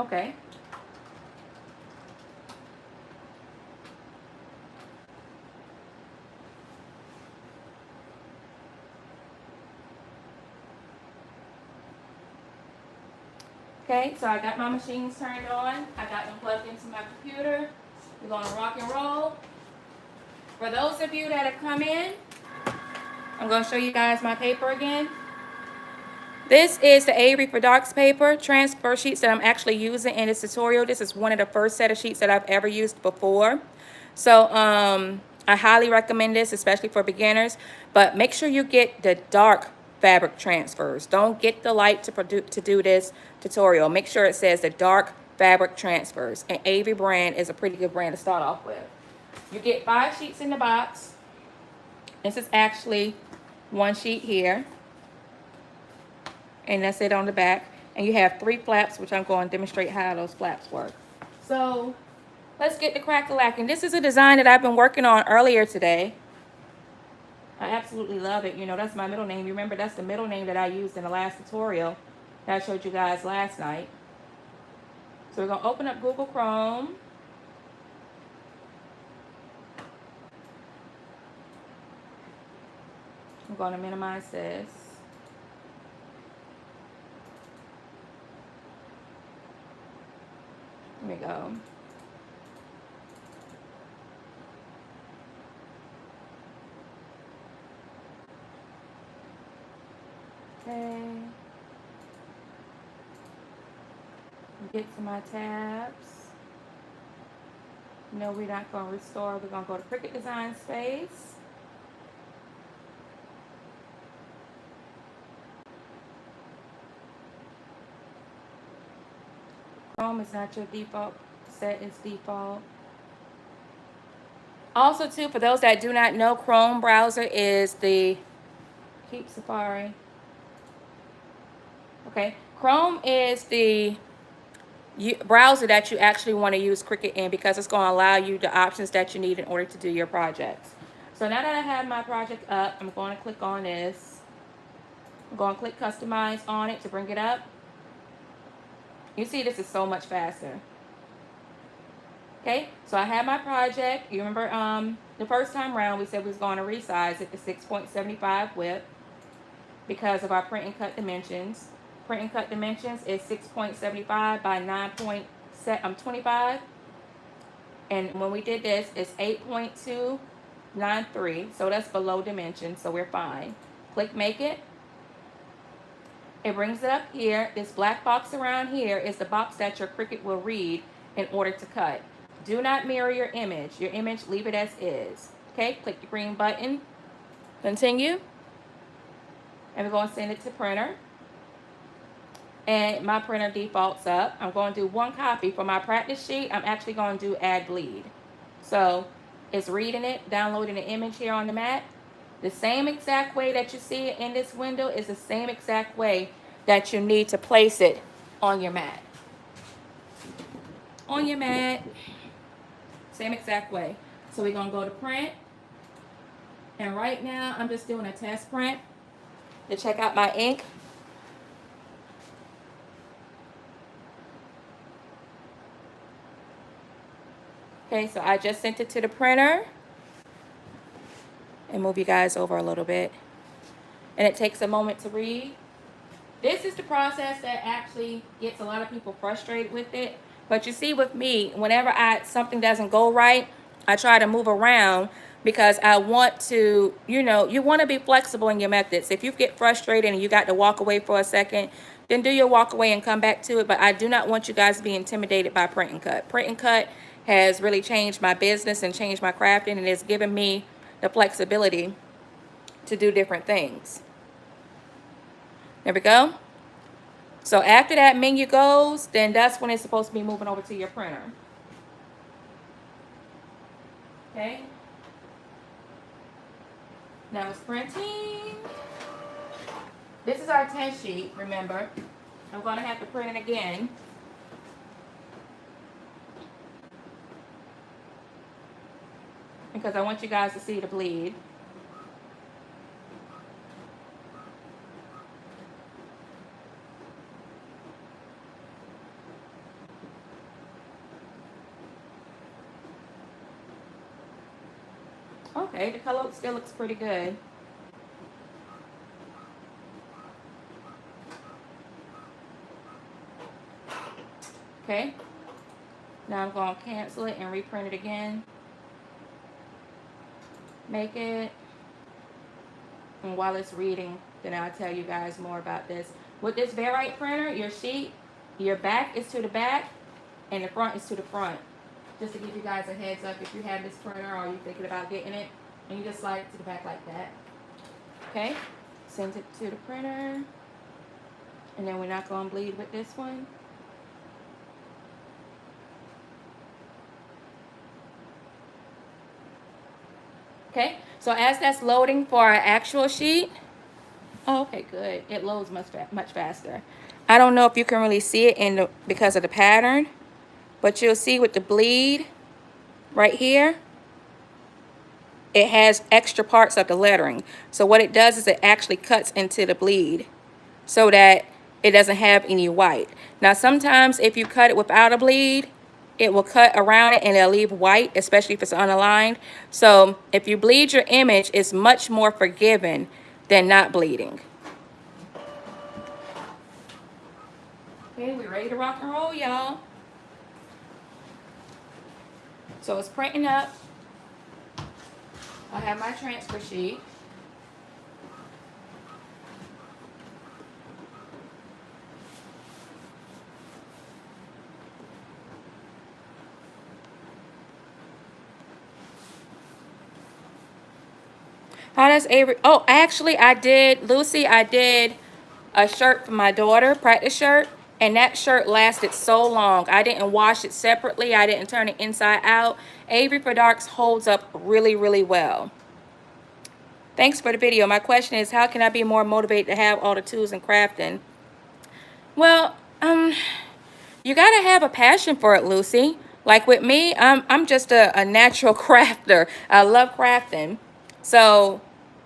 Okay. Okay, so I got my machines turned on. I got them plugged into my computer. We're gonna rock and roll. For those of you that have come in, I'm gonna show you guys my paper again. This is the Avery for Darks paper transfer sheets that I'm actually using in this tutorial. This is one of the first set of sheets that I've ever used before. So I highly recommend this, especially for beginners. But make sure you get the dark fabric transfers. Don't get the light to do this tutorial. Make sure it says the dark fabric transfers. And Avery brand is a pretty good brand to start off with. You get 5 sheets in the box. This is actually one sheet here. And that's it on the back. And you have 3 flaps, which I'm going to demonstrate how those flaps work. So let's get the crack-a-lackin'. This is a design that I've been working on earlier today. I absolutely love it. You know, that's my middle name. You remember that's the middle name that I used in the last tutorial that I showed you guys last night. So we're going to open up Google Chrome. I'm going to minimize this. There we go. Okay. Get to my tabs. No, we're not going to restore. We're going to go to Cricut Design Space. Chrome is not your default. Set is default. Also, too, for those that do not know, Chrome browser is the Keep Safari. Okay, Chrome is the browser that you actually want to use Cricut in because it's going to allow you the options that you need in order to do your projects. So now that I have my project up, I'm going to click on this. I'm going to click Customize on it to bring it up. You see, this is so much faster. Okay, so I have my project. You remember the first time around we said we was going to resize it to 6.75 width because of our print and cut dimensions. Print and cut dimensions is 6.75 by 9.25. And when we did this, it's 8.293. So that's below dimension, so we're fine. Click Make It. It brings it up here. This black box around here is the box that your Cricut will read in order to cut. Do not mirror your image. Your image, leave it as is. Okay, click the green button. Continue. And we're going to send it to printer. And my printer defaults up. I'm going to do 1 copy. For my practice sheet, I'm actually going to do add bleed. So it's reading it, downloading the image here on the mat. The same exact way that you see it in this window is the same exact way that you need to place it on your mat. On your mat. Same exact way. So we're going to go to print. And right now, I'm just doing a test print to check out my ink. Okay, so I just sent it to the printer. And move you guys over a little bit. And it takes a moment to read. This is the process that actually gets a lot of people frustrated with it. But you see with me, whenever something doesn't go right, I try to move around because I want to, you know, you want to be flexible in your methods. If you get frustrated and you got to walk away for a second, then do your walk away and come back to it. But I do not want you guys to be intimidated by print and cut. Print and cut has really changed my business and changed my crafting, and it's given me the flexibility to do different things. There we go. So after that menu goes, then that's when it's supposed to be moving over to your printer. Okay. Now it's printing. This is our test sheet, remember. I'm going to have to print it again. Because I want you guys to see the bleed. Okay, the color still looks pretty good. Okay, now I'm going to cancel it and reprint it again. Make it. And while it's reading, then I'll tell you guys more about this. With this Varight printer, your sheet, your back is to the back and the front is to the front. Just to give you guys a heads up if you have this printer or you're thinking about getting it. And you just slide it to the back like that. Okay? Send it to the printer. And then we're not going to bleed with this one. Okay, so as that's loading for our actual sheet, oh, okay, good. It loads much faster. I don't know if you can really see it because of the pattern, but you'll see with the bleed right here, it has extra parts of the lettering. So what it does is it actually cuts into the bleed so that it doesn't have any white. Now sometimes if you cut it without a bleed, it will cut around it and it'll leave white, especially if it's unaligned. So if you bleed your image, it's much more forgiving than not bleeding. Okay, we're ready to rock and roll, y'all. So it's printing up. I have my transfer sheet. How does Avery? Oh, actually, I did, Lucy, I did a shirt for my daughter, practice shirt, and that shirt lasted so long. I didn't wash it separately. I didn't turn it inside out. Avery for Darks holds up really, really well. Thanks for the video. My question is, how can I be more motivated to have all the tools in crafting? Well, you gotta have a passion for it, Lucy. Like with me, I'm just a natural crafter. I love crafting. So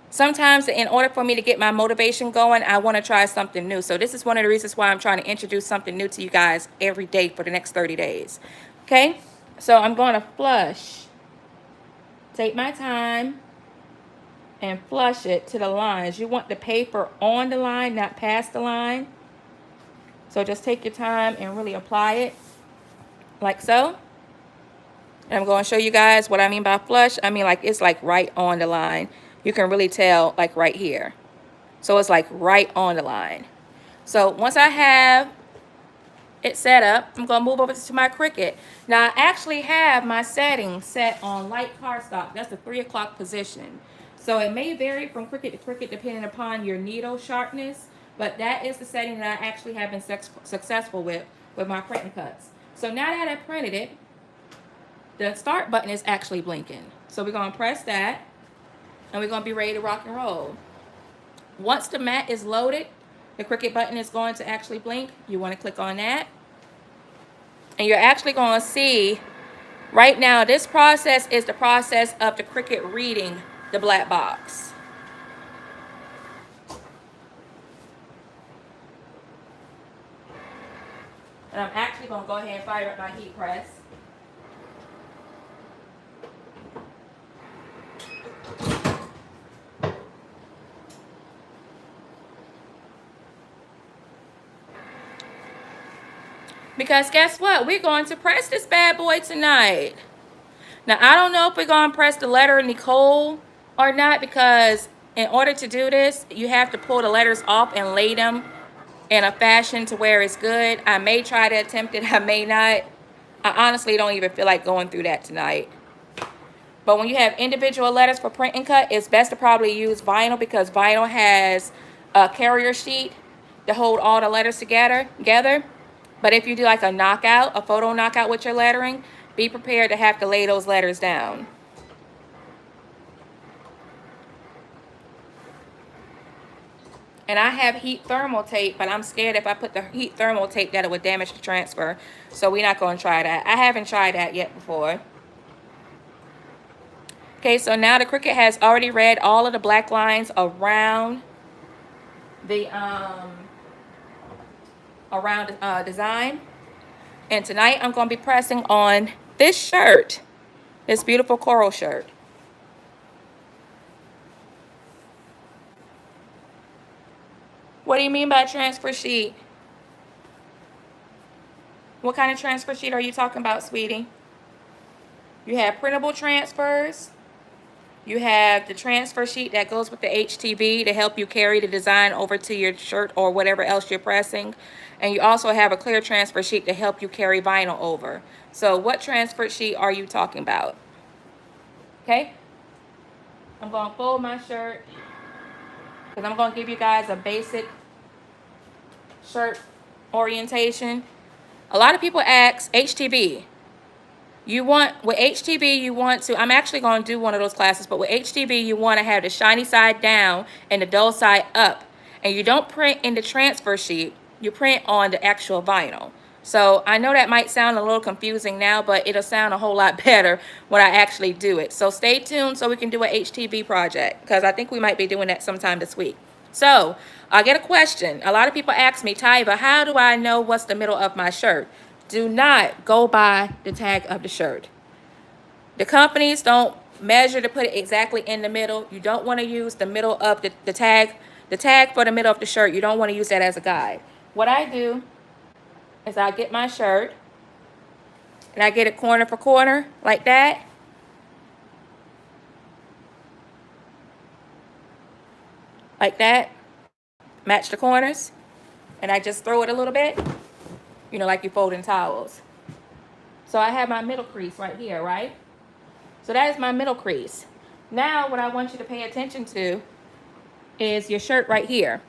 sometimes in order for me to get my motivation going, I want to try something new. So this is one of the reasons why I'm trying to introduce something new to you guys every day for the next 30 days. Okay? So I'm going to flush. Take my time and flush it to the lines. You want the paper on the line, not past the line. So just take your time and really apply it like so. And I'm going to show you guys what I mean by flush. I mean like it's like right on the line. You can really tell like right here. So it's like right on the line. So once I have it set up, I'm going to move over to my Cricut. Now I actually have my settings set on light cardstock. That's the 3 o'clock position. So it may vary from Cricut to Cricut depending upon your needle sharpness. But that is the setting that I actually have been successful with my print and cuts. So now that I printed it, the start button is actually blinking. So we're going to press that. And we're going to be ready to rock and roll. Once the mat is loaded, the Cricut button is going to actually blink. You want to click on that. And you're actually going to see, right now, this process is the process of the Cricut reading the black box. And I'm actually going to go ahead and fire up my heat press. Because guess what? We're going to press this bad boy tonight. Now, I don't know if we're going to press the letter Nicole or not, because in order to do this, you have to pull the letters off and lay them in a fashion to where it's good. I may try to attempt it. I may not. I honestly don't even feel like going through that tonight. But when you have individual letters for print and cut, it's best to probably use vinyl, because vinyl has a carrier sheet to hold all the letters together. But if you do like a knockout, a photo knockout with your lettering, be prepared to have to lay those letters down. And I have heat thermal tape, but I'm scared if I put the heat thermal tape that it would damage the transfer. So we're not going to try that. I haven't tried that yet before. Okay, so now the Cricut has already read all of the black lines around the design. And tonight I'm going to be pressing on this shirt, this beautiful coral shirt. What do you mean by transfer sheet? What kind of transfer sheet are you talking about, sweetie? You have printable transfers. You have the transfer sheet that goes with the HTV to help you carry the design over to your shirt or whatever else you're pressing. And you also have a clear transfer sheet to help you carry vinyl over. So what transfer sheet are you talking about? Okay? I'm going to fold my shirt because I'm going to give you guys a basic shirt orientation. A lot of people ask HTV. With HTV, you want to, I'm actually going to do one of those classes, but with HTV, you want to have the shiny side down and the dull side up. And you don't print in the transfer sheet, you print on the actual vinyl. So I know that might sound a little confusing now, but it'll sound a whole lot better when I actually do it. So stay tuned so we can do an HTV project, because I think we might be doing that sometime this week. So I get a question. A lot of people ask me, Tyva, how do I know what's the middle of my shirt? Do not go by the tag of the shirt. The companies don't measure to put it exactly in the middle. You don't want to use the middle of the tag for the middle of the shirt. You don't want to use that as a guide. What I do is I get my shirt and I get it corner for corner like that. Like that. Match the corners. And I just throw it a little bit. You know, like you fold in towels. So I have my middle crease right here, right? So that is my middle crease. Now what I want you to pay attention to is your shirt right here.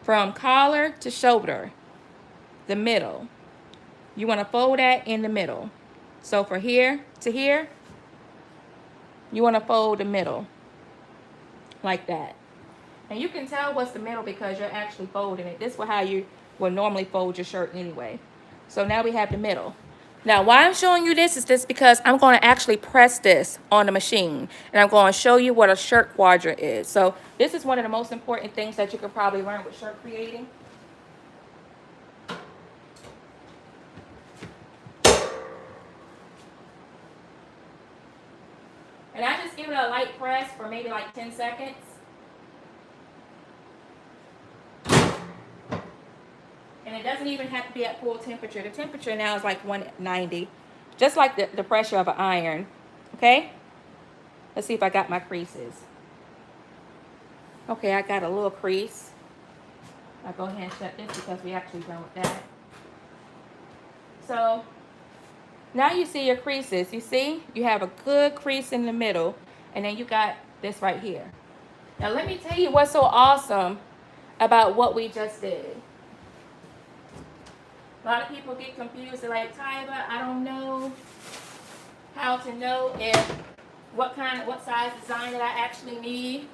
From collar to shoulder, the middle. You want to fold that in the middle. So for here to here, you want to fold the middle like that. And you can tell what's the middle because you're actually folding it. This is how you would normally fold your shirt anyway. So now we have the middle. Now why I'm showing you this is just because I'm going to actually press this on the machine. And I'm going to show you what a shirt quadrant is. So this is one of the most important things that you could probably learn with shirt creating. And I just give it a light press for maybe like 10 seconds. And it doesn't even have to be at full temperature. The temperature now is like 190, just like the pressure of an iron. Okay? Let's see if I got my creases. Okay, I got a little crease. I'll go ahead and shut this because we actually done with that. So now you see your creases. You see? You have a good crease in the middle. And then you got this right here. Now let me tell you what's so awesome about what we just did. A lot of people get confused. They're like, Tyva, I don't know how to know what size design that I actually need.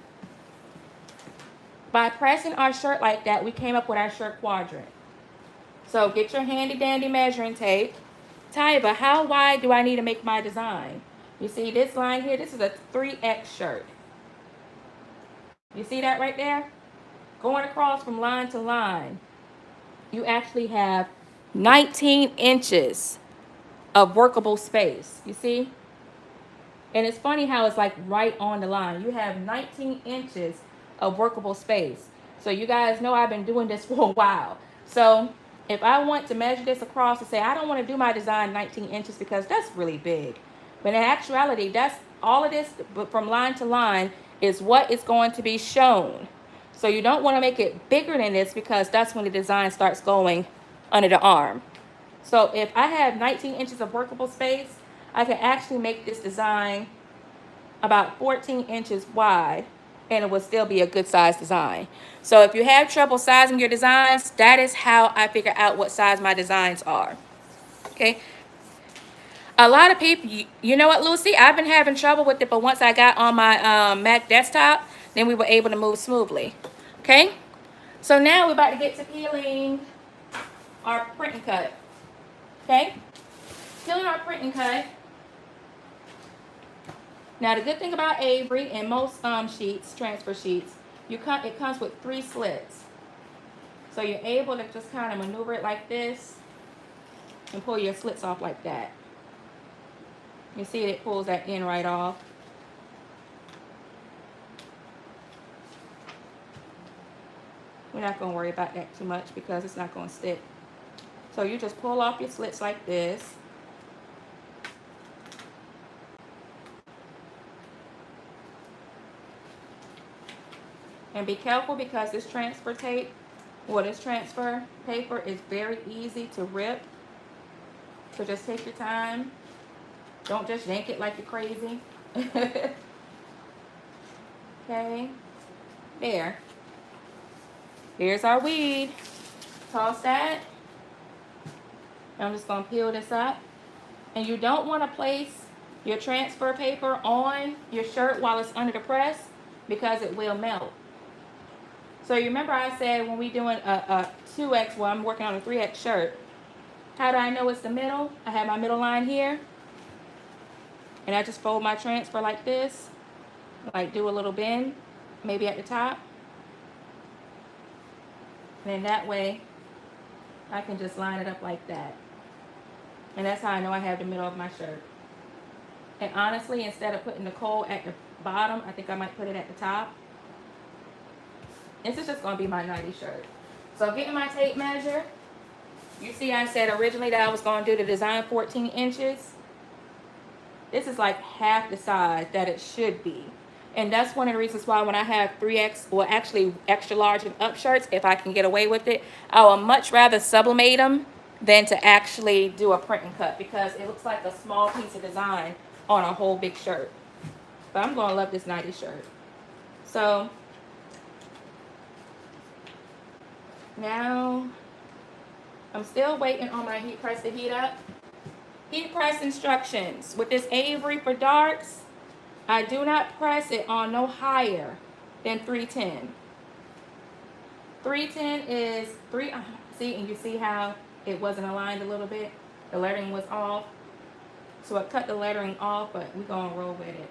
By pressing our shirt like that, we came up with our shirt quadrant. So get your handy dandy measuring tape. Tyva, how wide do I need to make my design? You see this line here? This is a 3X shirt. You see that right there? Going across from line to line, you actually have 19 inches of workable space. You see? And it's funny how it's like right on the line. You have 19 inches of workable space. So you guys know I've been doing this for a while. So if I want to measure this across and say, I don't want to do my design 19 inches because that's really big. But in actuality, that's all of this from line to line is what is going to be shown. So you don't want to make it bigger than this because that's when the design starts going under the arm. So if I have 19 inches of workable space, I can actually make this design about 14 inches wide and it will still be a good size design. So if you have trouble sizing your designs, that is how I figure out what size my designs are. Okay. A lot of people, you know what, Lucy? I've been having trouble with it, but once I got on my Mac desktop, then we were able to move smoothly. Okay. So now we're about to get to peeling our print and cut. Okay. Peeling our print and cut. Now the good thing about Avery and most sheets, transfer sheets, it comes with 3 slits. So you're able to just kind of maneuver it like this and pull your slits off like that. You see it pulls that end right off. We're not going to worry about that too much because it's not going to stick. So you just pull off your slits like this. And be careful because this transfer tape, or this transfer paper, is very easy to rip. So just take your time. Don't just yank it like you're crazy. Okay. There. Here's our weed. Toss that. I'm just going to peel this up. And you don't want to place your transfer paper on your shirt while it's under the press because it will melt. So you remember I said when we're doing a 2X, well, I'm working on a 3X shirt. How do I know it's the middle? I have my middle line here. And I just fold my transfer like this. Like do a little bend, maybe at the top. And then that way, I can just line it up like that. And that's how I know I have the middle of my shirt. And honestly, instead of putting the coal at the bottom, I think I might put it at the top. This is just going to be my nightie shirt. So getting my tape measure. You see I said originally that I was going to do the design 14 inches. This is like half the size that it should be. And that's one of the reasons why when I have 3X, or actually extra large and up shirts, if I can get away with it, I would much rather sublimate them than to actually do a print and cut because it looks like a small piece of design on a whole big shirt. But I'm going to love this nightie shirt. So now I'm still waiting on my heat press to heat up. Heat press instructions. With this Avery for darks, I do not press it on no higher than 310. 310 is see, and you see how it wasn't aligned a little bit? The lettering was off. So I cut the lettering off, but we're going to roll with it.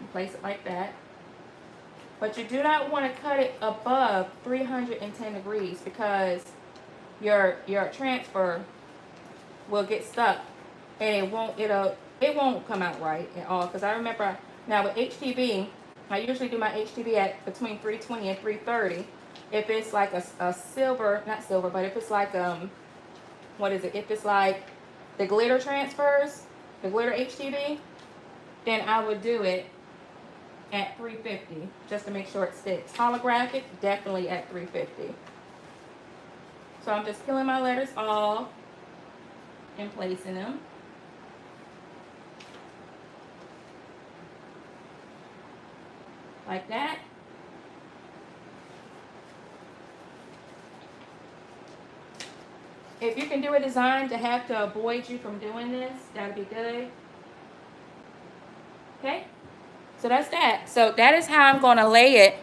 You place it like that. But you do not want to cut it above 310 degrees because your transfer will get stuck and it won't come out right at all. Because I remember now with HTV, I usually do my HTV at between 320 and 330. If it's like a silver, not silver, but if it's like what is it? If it's like the glitter transfers, the glitter HTV, then I would do it at 350 just to make sure it sticks. Holographic, definitely at 350. So I'm just peeling my letters off and placing them. Like that. If you can do a design to have to avoid you from doing this, that'd be good. Okay, so that's that. So that is how I'm going to lay it.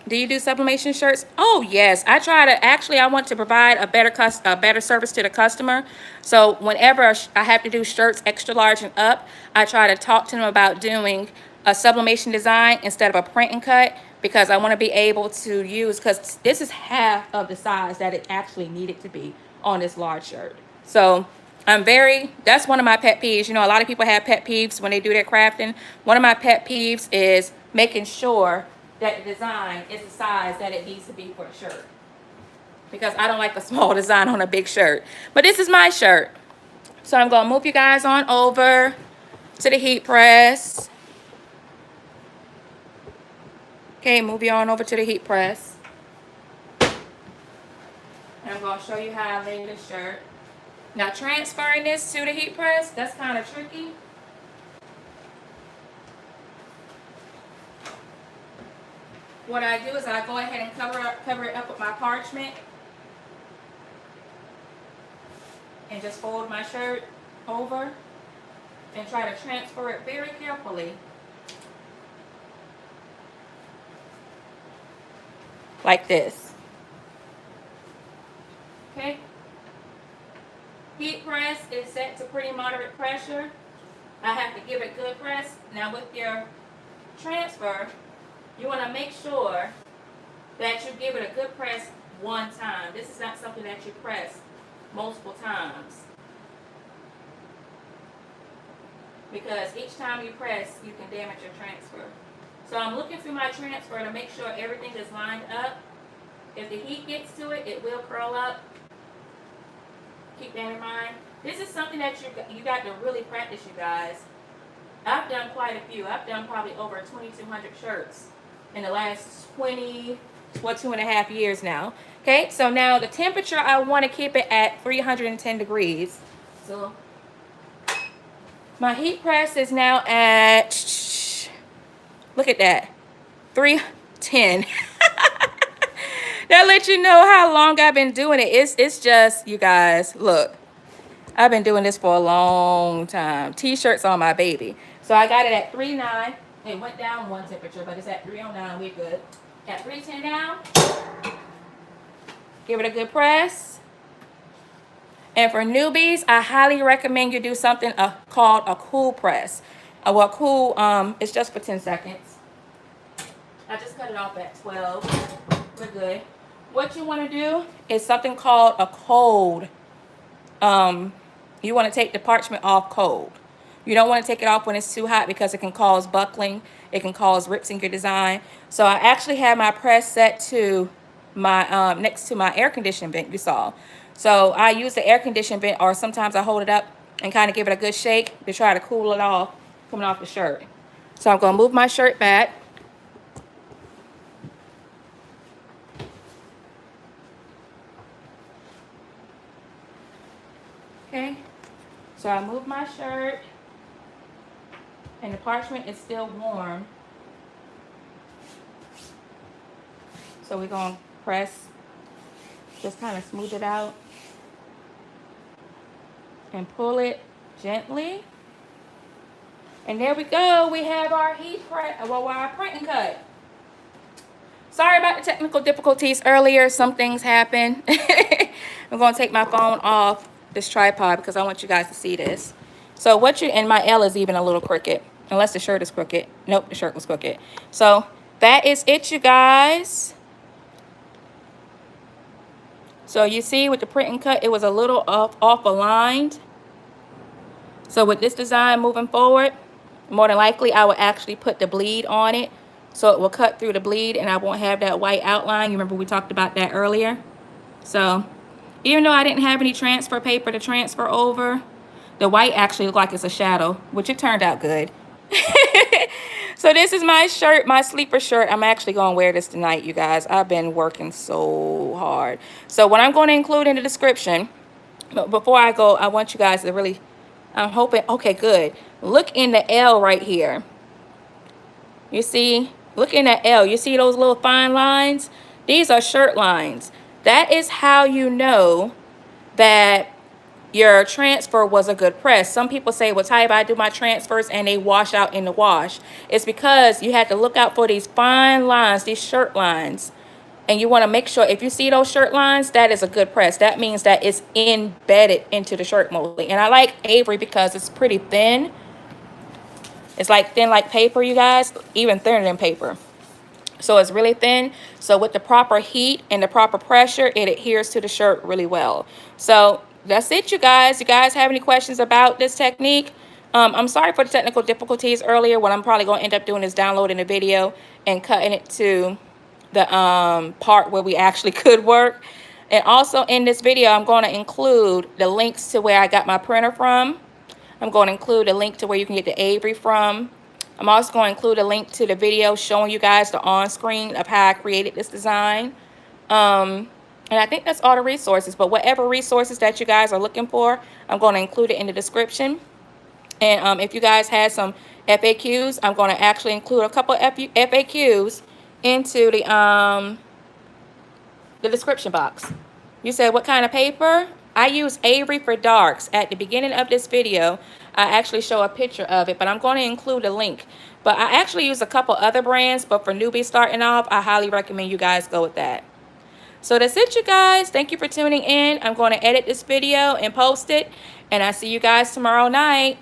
Do you do sublimation shirts? Oh yes, I try to. Actually, I want to provide a better service to the customer. So whenever I have to do shirts extra large and up, I try to talk to them about doing a sublimation design instead of a print and cut because I want to be able to use, because this is half of the size that it actually needed to be on this large shirt. So that's one of my pet peeves. You know, a lot of people have pet peeves when they do their crafting. One of my pet peeves is making sure that the design is the size that it needs to be for a shirt. Because I don't like a small design on a big shirt. But this is my shirt. So I'm going to move you guys on over to the heat press. Okay, move you on over to the heat press. And I'm going to show you how I lay this shirt. Now transferring this to the heat press, that's kind of tricky. What I do is I go ahead and cover it up with my parchment. And just fold my shirt over and try to transfer it very carefully. Like this. Okay. Heat press is set to pretty moderate pressure. I have to give it good press. Now with your transfer, you want to make sure that you give it a good press one time. This is not something that you press multiple times. Because each time you press, you can damage your transfer. So I'm looking through my transfer to make sure everything is lined up. If the heat gets to it, it will curl up. Keep that in mind. This is something that you got to really practice, you guys. I've done quite a few. I've done probably over 2,200 shirts in the last 2.5 years now. Okay, so now the temperature, I want to keep it at 310 degrees. So my heat press is now at, look at that, 310. That lets you know how long I've been doing it. It's just, you guys, look. I've been doing this for a long time. T-shirts on my baby. So I got it at 309. It went down one temperature, but it's at 309. We're good. Got 310 now. Give it a good press. And for newbies, I highly recommend you do something called a cool press. Well, cool, it's just for 10 seconds. I just cut it off at 12. We're good. What you want to do is something called a cold. You want to take the parchment off cold. You don't want to take it off when it's too hot because it can cause buckling. It can cause rips in your design. So I actually have my press set to my next to my air conditioning vent you saw. So I use the air conditioning vent, or sometimes I hold it up and kind of give it a good shake to try to cool it off coming off the shirt. So I'm going to move my shirt back. Okay, so I move my shirt and the parchment is still warm. So we're going to press, just kind of smooth it out and pull it gently. And there we go. We have our heat press, well, our print and cut. Sorry about the technical difficulties earlier. Some things happen. I'm going to take my phone off this tripod because I want you guys to see this. So and my L is even a little crooked, unless the shirt is crooked. Nope, the shirt was crooked. So that is it, you guys. So you see with the print and cut, it was a little off aligned. So with this design moving forward, more than likely I will actually put the bleed on it. So it will cut through the bleed and I won't have that white outline. You remember we talked about that earlier. So even though I didn't have any transfer paper to transfer over, the white actually looked like it's a shadow, which it turned out good. So this is my shirt, my sleeper shirt. I'm actually going to wear this tonight, you guys. I've been working so hard. So what I'm going to include in the description, but before I go, I want you guys to really, I'm hoping, okay, good. Look in the L right here. You see, look in that L. You see those little fine lines? These are shirt lines. That is how you know that your transfer was a good press. Some people say, well, Tyva, I do my transfers and they wash out in the wash. It's because you had to look out for these fine lines, these shirt lines. And you want to make sure, if you see those shirt lines, that is a good press. That means that it's embedded into the shirt mostly. And I like Avery because it's pretty thin. It's like thin like paper, you guys, even thinner than paper. So it's really thin. So with the proper heat and the proper pressure, it adheres to the shirt really well. So that's it, you guys. You guys have any questions about this technique? I'm sorry for the technical difficulties earlier. What I'm probably going to end up doing is downloading the video and cutting it to the part where we actually could work. And also in this video, I'm going to include the links to where I got my printer from. I'm going to include a link to where you can get the Avery from. I'm also going to include a link to the video showing you guys the on-screen of how I created this design. And I think that's all the resources. But whatever resources that you guys are looking for, I'm going to include it in the description. And if you guys had some FAQs, I'm going to actually include a couple of FAQs into the description box. You said, what kind of paper? I use Avery for darks. At the beginning of this video, I actually show a picture of it, but I'm going to include a link. But I actually use a couple other brands, but for newbies starting off, I highly recommend you guys go with that. So that's it, you guys. Thank you for tuning in. I'm going to edit this video and post it, and I'll see you guys tomorrow night.